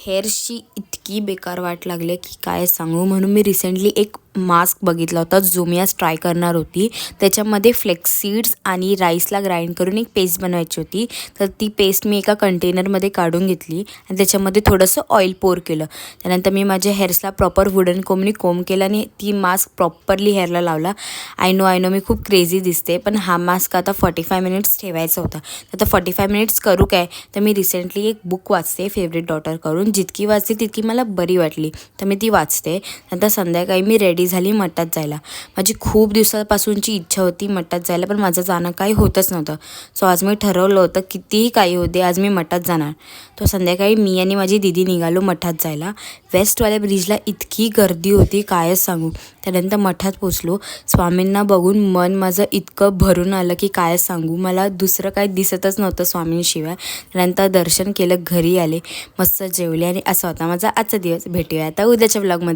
हेअर्सची इतकी बेकार वाट लागली की काय सांगू. म्हणून मी रिसेंटली एक मास्क बघितला होता जो मी आज ट्राय करणार होती. त्याच्यामध्ये फ्लेक्स सीड्स आणि राईसला ग्राइंड करून एक पेस्ट बनवायची होती. तर ती पेस्ट मी एका कंटेनरमध्ये काढून घेतली आणि त्याच्यामध्ये थोडंसं ऑइल पोर केलं. त्यानंतर मी माझ्या हेअर्सला प्रॉपर वुडन कोमनी कोम केला आणि ती मास्क प्रॉपरली हेअरला लावला. आय नो मी खूप क्रेझी दिसते, पण हा मास्क आता 45 मिनिट्स ठेवायचा होता. तर 45 मिनिट्स करू काय, तर मी रिसेंटली एक बुक वाचते फेवरेट डॉटर करून. जितकी वाचते तितकी मला बरी वाटली, तर मी ती वाचते. नंतर संध्याकाळी मी रेडी झाली मठात जायला. माझी खूप दिवसापासूनची इच्छा होती मठात जायला, पण माझं जाणं काही होतच नव्हतं. सो आज मी ठरवलं होतं कितीही काही होते आज मी मठात जाणार. तो संध्याकाळी मी आणि माझी दीदी निघालो मठात जायला. वेस्टवाल्या ब्रिजला इतकी गर्दी होती कायच सांगू. त्यानंतर मठात पोचलो. स्वामींना बघून मन माझं इतकं भरून आलं की काय सांगू. मला दुसरं काही दिसतच नव्हतं स्वामींशिवाय. त्यानंतर दर्शन केलं, घरी आले, मस्त जेवले आणि असा होता माझा आजचा दिवस. भेटूया आता उद्याच्या व्लॉगमध्ये.